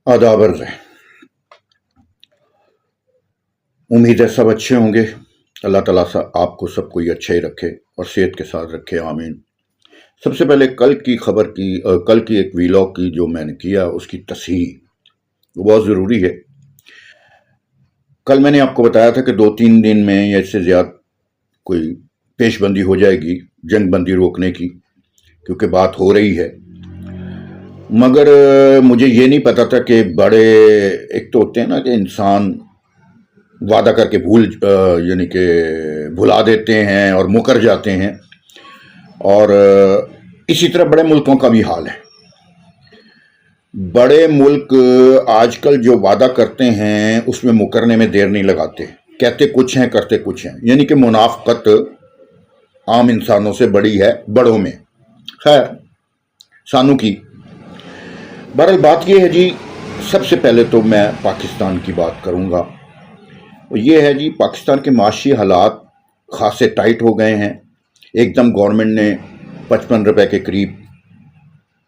आदाब अर्ज़ है। उम्मीद है सब अच्छे होंगे। अल्लाह ताला आपको सबको ही अच्छा ही रखे और सेहत के साथ रखे, आमीन। सबसे पहले कल की एक वीलॉग की जो मैंने किया उसकी तस्हीह बहुत ज़रूरी है। कल मैंने आपको बताया था कि 2-3 दिन में या इससे ज़्यादा कोई पेशबंदी हो जाएगी जंग बंदी रोकने की, क्योंकि बात हो रही है। मगर मुझे ये नहीं पता था कि बड़े एक तो होते हैं ना कि इंसान वादा करके यानी कि भुला देते हैं और मुकर जाते हैं, और इसी तरह बड़े मुल्कों का भी हाल है। बड़े मुल्क आजकल जो वादा करते हैं उसमें मुकरने में देर नहीं लगाते, कहते कुछ हैं करते कुछ हैं, यानी कि मुनाफकत आम इंसानों से बड़ी है बड़ों में। खैर सानू की बहरहाल बात यह है जी, सबसे पहले तो मैं पाकिस्तान की बात करूंगा। ये है जी, पाकिस्तान के माशी हालात खासे टाइट हो गए हैं। एकदम गवर्नमेंट ने 55 रुपए के करीब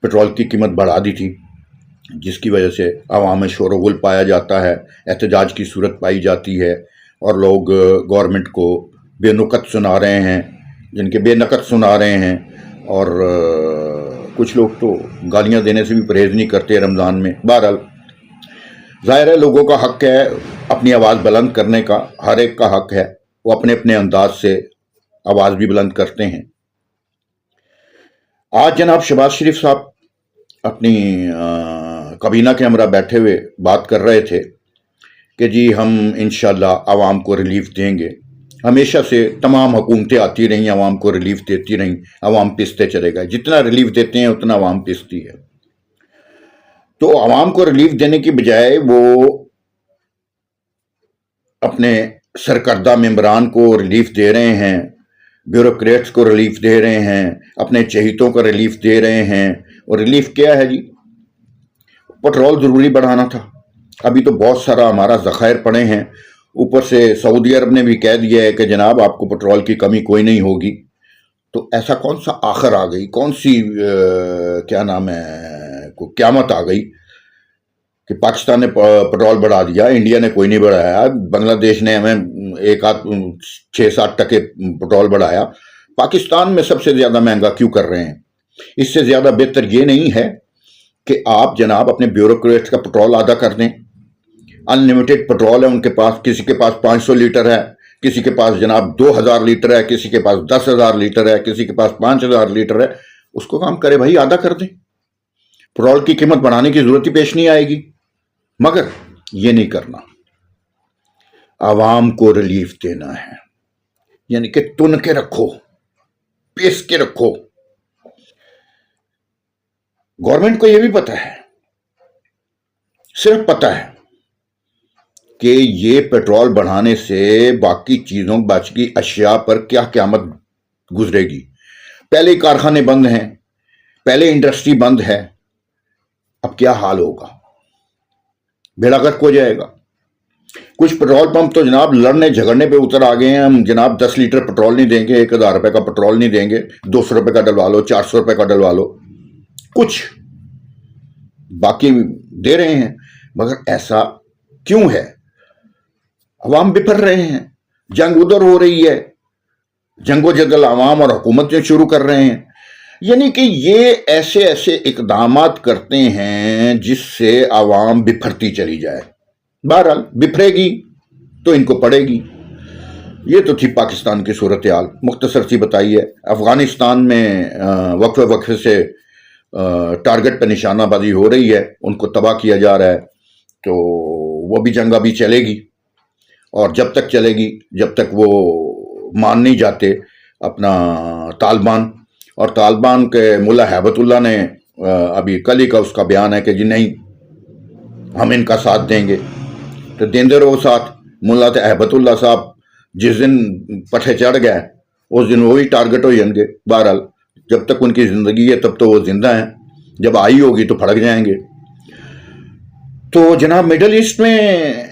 पेट्रोल की कीमत बढ़ा दी थी, जिसकी वजह से आवाम में शोरगुल पाया जाता है, एहतजाज की सूरत पाई जाती है और लोग गवर्नमेंट को बेनुकत सुना रहे हैं, जिनके बेनकत सुना रहे हैं, और कुछ लोग तो गालियां देने से भी परहेज नहीं करते रमज़ान में। बहरहाल ज़ाहिर है लोगों का हक है अपनी आवाज़ बुलंद करने का, हर एक का हक है, वो अपने अपने अंदाज से आवाज़ भी बुलंद करते हैं। आज जनाब शहबाज शरीफ साहब अपनी काबीना के हमरा बैठे हुए बात कर रहे थे कि जी हम इंशाल्लाह आवाम को रिलीफ देंगे। हमेशा से तमाम हुकूमतें आती रहीं, आवाम को रिलीफ देती रहीं, आवाम पिसते चले गए। जितना रिलीफ देते हैं उतना आवाम पिसती है। तो आवाम को रिलीफ देने की बजाय वो अपने सरकर्दा मेंबरान को रिलीफ दे रहे हैं, ब्यूरोक्रेट्स को रिलीफ दे रहे हैं, अपने चहीतों को रिलीफ दे रहे हैं। और रिलीफ क्या है जी? पेट्रोल ज़रूरी बढ़ाना था, अभी तो बहुत सारा हमारा ज़खायर पड़े हैं। ऊपर से सऊदी अरब ने भी कह दिया है कि जनाब आपको पेट्रोल की कमी कोई नहीं होगी। तो ऐसा कौन सा आखिर आ गई, कौन सी क्या नाम है, को क़यामत आ गई कि पाकिस्तान ने पेट्रोल बढ़ा दिया, इंडिया ने कोई नहीं बढ़ाया, बांग्लादेश ने हमें 6-7% पेट्रोल बढ़ाया, पाकिस्तान में सबसे ज़्यादा महंगा क्यों कर रहे हैं? इससे ज़्यादा बेहतर ये नहीं है कि आप जनाब अपने ब्यूरोक्रेट्स का पेट्रोल आधा कर दें। अनलिमिटेड पेट्रोल है उनके पास, किसी के पास 500 लीटर है, किसी के पास जनाब 2000 लीटर है, किसी के पास 10,000 लीटर है, किसी के पास 5000 लीटर है। उसको काम करे भाई, आधा कर दें, पेट्रोल की कीमत बढ़ाने की जरूरत ही पेश नहीं आएगी। मगर ये नहीं करना, आवाम को रिलीफ देना है, यानी कि तुन के रखो, पेश के रखो। गवर्नमेंट को यह भी पता है, सिर्फ पता है कि ये पेट्रोल बढ़ाने से बाकी चीज़ों, बाकी अशिया पर क्या क़यामत गुजरेगी। पहले कारखाने बंद हैं, पहले इंडस्ट्री बंद है, अब क्या हाल होगा, बेड़ा गर्क हो जाएगा। कुछ पेट्रोल पंप तो जनाब लड़ने झगड़ने पे उतर आ गए हैं, हम जनाब 10 लीटर पेट्रोल नहीं देंगे, 1000 रुपए का पेट्रोल नहीं देंगे, 200 रुपए का डलवा लो, 400 रुपए का डलवा लो। कुछ बाकी दे रहे हैं, मगर ऐसा क्यों है? अवाम बिफर रहे हैं, जंग उधर हो रही है, जंगो जदल अवाम और हुकूमतें शुरू कर रहे हैं। यानी कि ये ऐसे ऐसे इकदामात करते हैं जिससे अवाम बिफरती चली जाए। बहरहाल बिफरेगी तो इनको पड़ेगी। ये तो थी पाकिस्तान की सूरत हाल, मुख्तसर सी बताई है। अफगानिस्तान में वक्फे वक्फे से टारगेट पर निशानाबाजी हो रही है, उनको तबाह किया जा रहा है। तो वो भी जंग अभी चलेगी, और जब तक चलेगी जब तक वो मान नहीं जाते अपना तालिबान। और तालिबान के मुल्ला हैबतुल्ला ने अभी कल ही का उसका बयान है कि जी नहीं, हम इनका साथ देंगे। तो देंदे रहो साथ। मुल्ला हैबतुल्ला साहब जिस दिन पठे चढ़ गए उस दिन वो ही टारगेट हो जाएंगे। बहरहाल जब तक उनकी ज़िंदगी है तब तो वो जिंदा हैं, जब आई होगी तो फड़क जाएंगे। तो जनाब मिडल ईस्ट में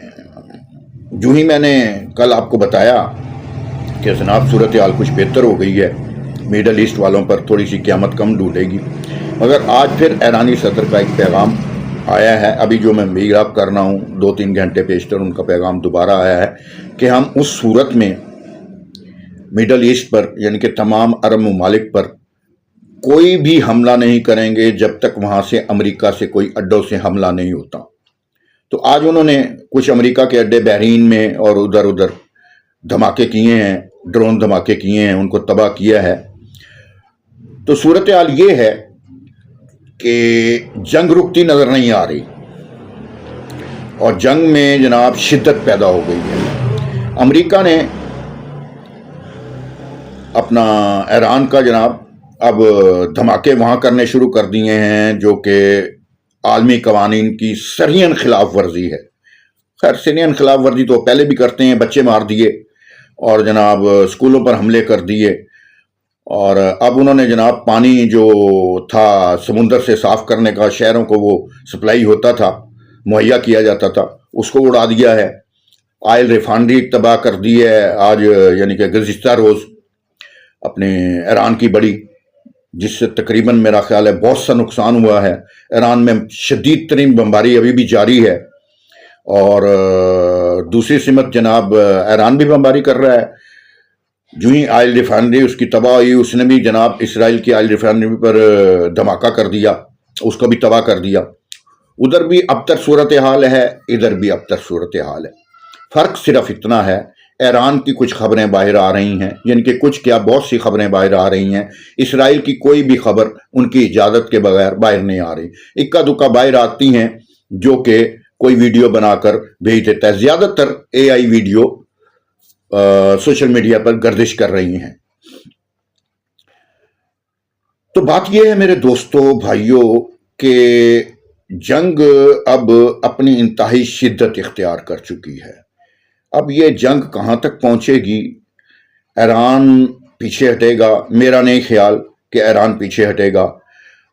जो ही मैंने कल आपको बताया कि जनाब सूरत हाल कुछ बेहतर हो गई है, मिडल ईस्ट वालों पर थोड़ी सी क़यामत कम ढूंढेगी, मगर आज फिर ईरानी सदर का एक पैगाम آیا ہے، ابھی جو میں میراب کر رہا ہوں 2-3 گھنٹے پیشتر ان کا پیغام دوبارہ آیا ہے کہ ہم اس صورت میں مڈل ایسٹ پر یعنی کہ تمام عرب ممالک پر کوئی بھی حملہ نہیں کریں گے جب تک وہاں سے امریکہ سے کوئی اڈوں سے حملہ نہیں ہوتا۔ تو آج انہوں نے کچھ امریکہ کے اڈے بحرین میں اور ادھر ادھر دھماکے کیے ہیں، ڈرون دھماکے کیے ہیں، ان کو تباہ کیا ہے۔ تو صورتحال یہ ہے کہ جنگ رکتی نظر نہیں آ رہی اور جنگ میں جناب شدت پیدا ہو گئی ہے۔ امریکہ نے اپنا ایران کا جناب اب دھماکے وہاں کرنے شروع کر دیے ہیں جو کہ عالمی قوانین کی سرین خلاف ورزی ہے۔ خیر سرین خلاف ورزی تو پہلے بھی کرتے ہیں، بچے مار دیے اور جناب اسکولوں پر حملے کر دیے، اور اب انہوں نے جناب پانی جو تھا سمندر سے صاف کرنے کا، شہروں کو وہ سپلائی ہوتا تھا، مہیا کیا جاتا تھا، اس کو اڑا دیا ہے۔ آئل ریفائنری تباہ کر دی ہے آج، یعنی کہ گزشتہ روز اپنے ایران کی بڑی، جس سے تقریباً میرا خیال ہے بہت سا نقصان ہوا ہے۔ ایران میں شدید ترین بمباری ابھی بھی جاری ہے، اور دوسری سمت جناب ایران بھی بمباری کر رہا ہے۔ جو ہی آئل ریفائنری اس کی تباہ ہوئی، اس نے بھی جناب اسرائیل کی آئل ریفائنری پر دھماکہ کر دیا، اس کو بھی تباہ کر دیا۔ ادھر بھی ابتر صورتحال ہے، ادھر بھی ابتر صورتحال ہے۔ فرق صرف اتنا ہے، ایران کی کچھ خبریں باہر آ رہی ہیں، یعنی کہ کچھ کیا بہت سی خبریں باہر آ رہی ہیں، اسرائیل کی کوئی بھی خبر ان کی اجازت کے بغیر باہر نہیں آ رہی۔ اکا دکا باہر آتی ہیں جو کہ کوئی ویڈیو بنا کر بھیج دیتا ہے۔ زیادہ تر اے آئی ویڈیو سوشل میڈیا پر گردش کر رہی ہیں۔ تو بات یہ ہے میرے دوستو بھائیوں کہ جنگ اب اپنی انتہائی شدت اختیار کر چکی ہے۔ اب یہ جنگ کہاں تک پہنچے گی؟ ایران پیچھے ہٹے گا؟ میرا نہیں خیال کہ ایران پیچھے ہٹے گا،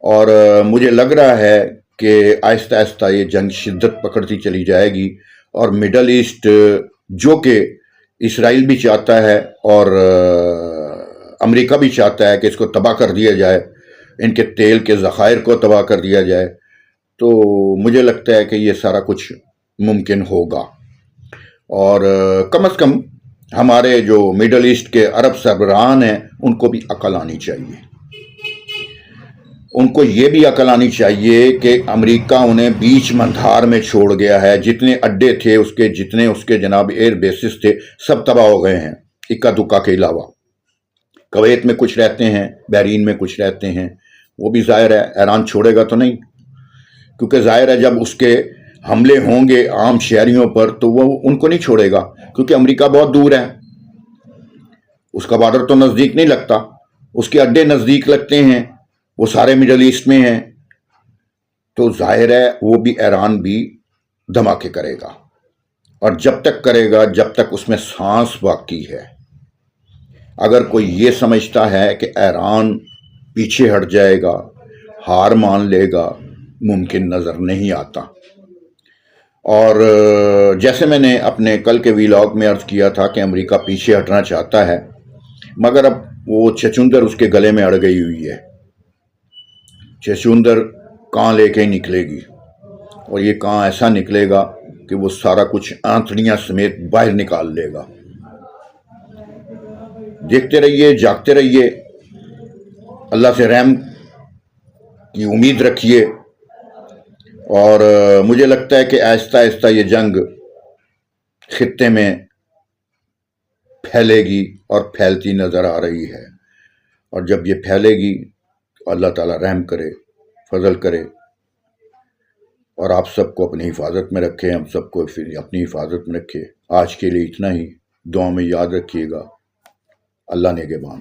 اور مجھے لگ رہا ہے کہ آہستہ آہستہ یہ جنگ شدت پکڑتی چلی جائے گی، اور مڈل ایسٹ جو کہ اسرائیل بھی چاہتا ہے اور امریکہ بھی چاہتا ہے کہ اس کو تباہ کر دیا جائے، ان کے تیل کے ذخائر کو تباہ کر دیا جائے، تو مجھے لگتا ہے کہ یہ سارا کچھ ممکن ہوگا۔ اور کم از کم ہمارے جو مڈل ایسٹ کے عرب سربراہان ہیں ان کو بھی عقل آنی چاہیے، ان کو یہ بھی عقل آنی چاہیے کہ امریکہ انہیں بیچ مندھار میں چھوڑ گیا ہے۔ جتنے اڈے تھے جتنے اس کے جناب ایئر بیسز تھے، سب تباہ ہو گئے ہیں اکا دکا کے علاوہ۔ کویت میں کچھ رہتے ہیں، بحرین میں کچھ رہتے ہیں، وہ بھی ظاہر ہے ایران چھوڑے گا تو نہیں، کیونکہ ظاہر ہے جب اس کے حملے ہوں گے عام شہریوں پر تو وہ ان کو نہیں چھوڑے گا، کیونکہ امریکہ بہت دور ہے، اس کا بارڈر تو نزدیک نہیں لگتا، اس کے اڈے نزدیک لگتے ہیں، وہ سارے مڈل ایسٹ میں ہیں، تو ظاہر ہے وہ بھی ایران بھی دھماکے کرے گا، اور جب تک کرے گا جب تک اس میں سانس باقی ہے۔ اگر کوئی یہ سمجھتا ہے کہ ایران پیچھے ہٹ جائے گا، ہار مان لے گا، ممکن نظر نہیں آتا۔ اور جیسے میں نے اپنے کل کے ویلاگ میں عرض کیا تھا کہ امریکہ پیچھے ہٹنا چاہتا ہے، مگر اب وہ چچندر اس کے گلے میں اڑ گئی ہوئی ہے۔ چچندر کان لے کے ہی نکلے گی، اور یہ کان ایسا نکلے گا کہ وہ سارا کچھ آنتڑیاں سمیت باہر نکال لے گا۔ دیکھتے رہیے، جاگتے رہیے، اللہ سے رحم کی امید رکھیے، اور مجھے لگتا ہے کہ آہستہ آہستہ یہ جنگ خطے میں پھیلے گی اور پھیلتی نظر آ رہی ہے، اور جب یہ پھیلے گی تو اللہ تعالیٰ رحم کرے، فضل کرے، اور آپ سب کو اپنی حفاظت میں رکھے، ہم سب کو پھر اپنی حفاظت میں رکھے۔ آج کے لیے اتنا ہی، دعا میں یاد رکھیے گا۔ اللہ نگہبان۔